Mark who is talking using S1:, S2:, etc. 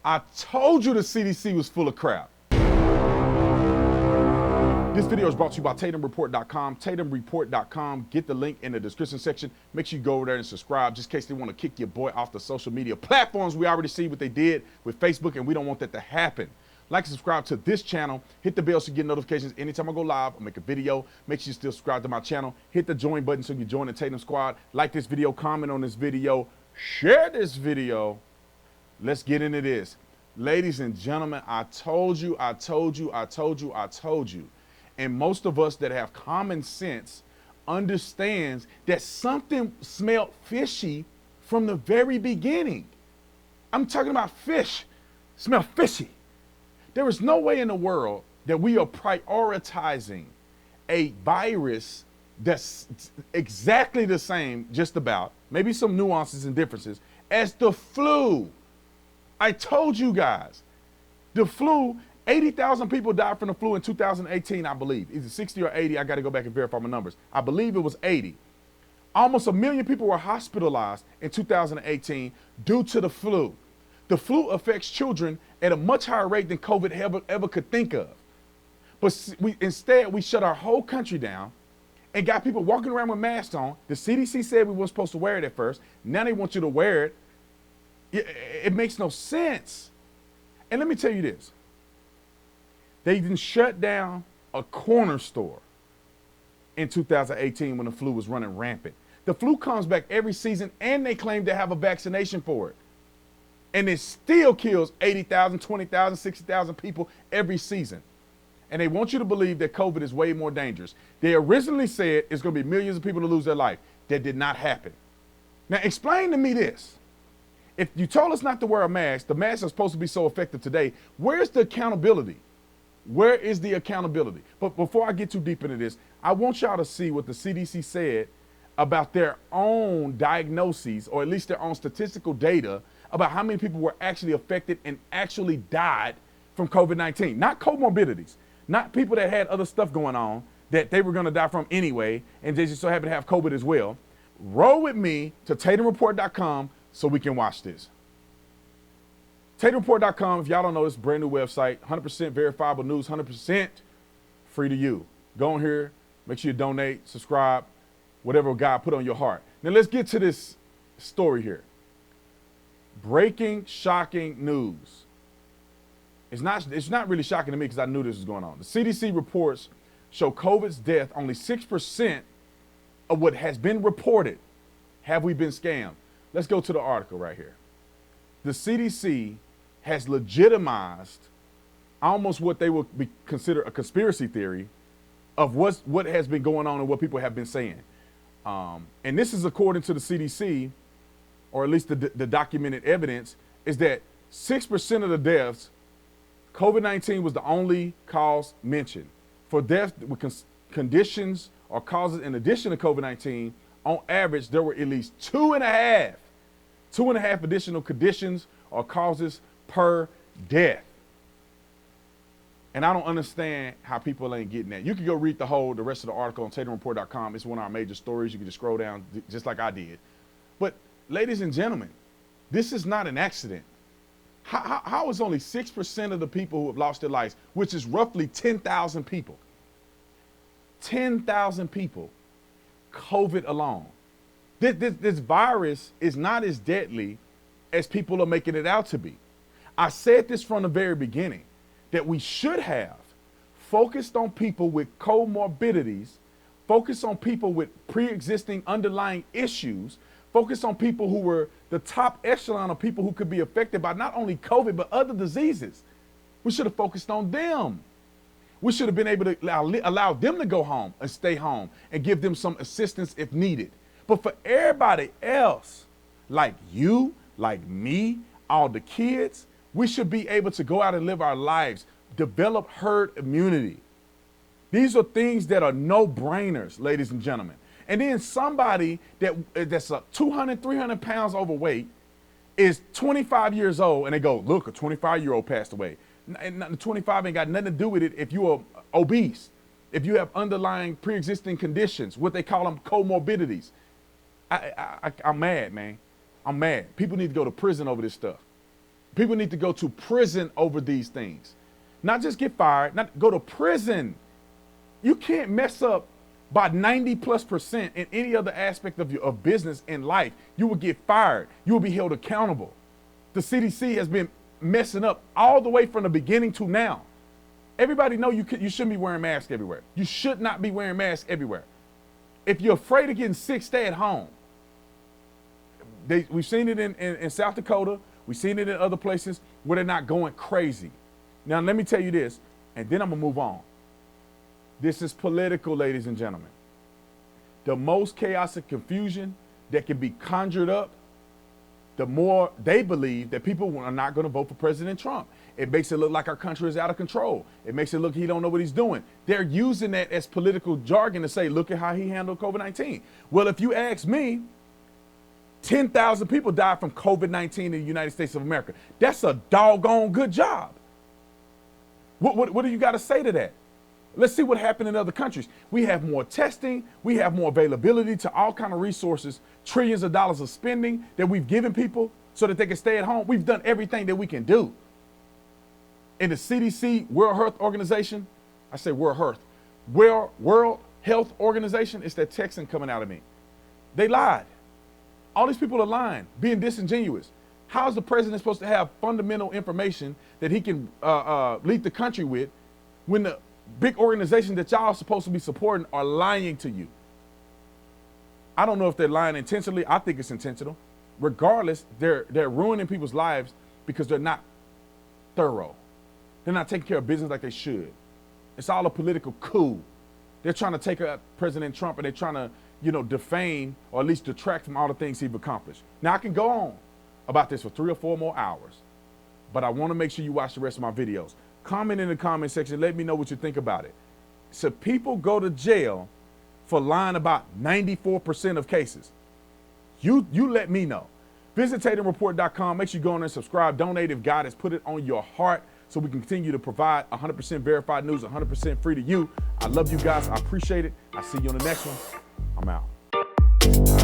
S1: I told you the CDC was full of crap. This video is brought to you by TatumReport.com, TatumReport.com. Get the link in the description section. Make sure you go over there and subscribe just in case they want to kick your boy off the social media platforms. We already see what they did with Facebook, and we don't want that to happen. Like and subscribe to this channel. Hit the bell so you get notifications anytime I go live or make a video. Make sure you still subscribe to my channel. Hit the join button so you join the Tatum squad. Like this video, comment on this video, share this video. Let's get into this. Ladies and gentlemen, I told you. And most of us that have common sense understands that something smelled fishy from the very beginning. I'm talking about fish, smell fishy. There is no way in the world that we are prioritizing a virus that's exactly the same, just about, maybe some nuances and differences, as the flu. I told you guys, the flu, 80,000 people died from the flu in 2018, I believe. Is it 60 or 80? I got to go back and verify my numbers. I believe it was 80. Almost 1 million people were hospitalized in 2018 due to the flu. The flu affects children at a much higher rate than COVID ever could think of. But instead, we shut our whole country down and got people walking around with masks on. The CDC said we weren't supposed to wear it at first. Now they want you to wear it. It makes no sense. And let me tell you this. They didn't shut down a corner store in 2018 when the flu was running rampant. The flu comes back every season, and they claim to have a vaccination for it. And it still kills 80,000, 20,000, 60,000 people every season. And they want you to believe that COVID is way more dangerous. They originally said it's going to be millions of people to lose their life. That did not happen. Now, explain to me this. If you told us not to wear a mask, the masks are supposed to be so effective today, where's the accountability? Where is the accountability? But before I get too deep into this, I want y'all to see what the CDC said about their own diagnoses, or at least their own statistical data about how many people were actually affected and actually died from COVID-19. Not comorbidities, not people that had other stuff going on that they were going to die from anyway, and they just so happen to have COVID as well. Roll with me to TatumReport.com so we can watch this. TatumReport.com, if y'all don't know, it's a brand new website, 100% verifiable news, 100% free to you. Go on here, make sure you donate, subscribe, whatever God put on your heart. Now let's get to this story here. Breaking, shocking news. It's not really shocking to me because I knew this was going on. The CDC reports show COVID's death only 6% of what has been reported. Have we been scammed? Let's go to the article right here. The CDC has legitimized almost what they would consider a conspiracy theory of what has been going on and what people have been saying. And this is according to the CDC, or at least the documented evidence, is that 6% of the deaths, COVID-19 was the only cause mentioned. For deaths with conditions or causes in addition to COVID-19, on average, there were at least two and a half additional conditions or causes per death. And I don't understand how people ain't getting that. You can go read the rest of the article on TatumReport.com. It's one of our major stories. You can just scroll down just like I did. But ladies and gentlemen, this is not an accident. How is only 6% of the people who have lost their lives, which is roughly 10,000 people, 10,000 people, COVID alone? This virus is not as deadly as people are making it out to be. I said this from the very beginning, that we should have focused on people with comorbidities, focused on people with pre-existing underlying issues, focused on people who were the top echelon of people who could be affected by not only COVID, but other diseases. We should have focused on them. We should have been able to allow them to go home and stay home and give them some assistance if needed. But for everybody else, like you, like me, all the kids, we should be able to go out and live our lives, develop herd immunity. These are things that are no-brainers, ladies and gentlemen. And then somebody that's 200, 300 pounds overweight is 25 years old, and they go, look, a 25-year-old passed away. And 25 ain't got nothing to do with it if you are obese, if you have underlying pre-existing conditions, what they call them comorbidities. I'm mad, man. I'm mad. People need to go to prison over this stuff. People need to go to prison over these things. Not just get fired, not go to prison. You can't mess up by 90+% in any other aspect of business and life. You will get fired. You will be held accountable. The CDC has been messing up all the way from the beginning to now. Everybody know you shouldn't be wearing masks everywhere. You should not be wearing masks everywhere. If you're afraid of getting sick, stay at home. We've seen it in South Dakota. We've seen it in other places where they're not going crazy. Now, let me tell you this, and then I'm going to move on. This is political, ladies and gentlemen. The most chaos and confusion that can be conjured up, the more they believe that people are not going to vote for President Trump. It makes it look like our country is out of control. It makes it look he don't know what he's doing. They're using that as political jargon to say, look at how he handled COVID-19. Well, if you ask me, 10,000 people died from COVID-19 in the United States of America. That's a doggone good job. What do you got to say to that? Let's see what happened in other countries. We have more testing. We have more availability to all kinds of resources, trillions of dollars of spending that we've given people so that they can stay at home. We've done everything that we can do. In the CDC, World Health Organization, I say World Health Organization, it's that Texan coming out of me. They lied. All these people are lying, being disingenuous. How is the president supposed to have fundamental information that he can lead the country with when the big organizations that y'all are supposed to be supporting are lying to you? I don't know if they're lying intentionally. I think it's intentional. Regardless, they're ruining people's lives because they're not thorough. They're not taking care of business like they should. It's all a political coup. They're trying to take out President Trump and they're trying to, defame or at least detract from all the things he's accomplished. Now, I can go on about this for 3 or 4 more hours, but I want to make sure you watch the rest of my videos. Comment in the comment section. Let me know what you think about it. So people go to jail for lying about 94% of cases. You let me know. Visit TatumReport.com. Make sure you go on there and subscribe. Donate if God has put it on your heart so we can continue to provide 100% verified news, 100% free to you. I love you guys. I appreciate it. I'll see you on the next one. I'm out.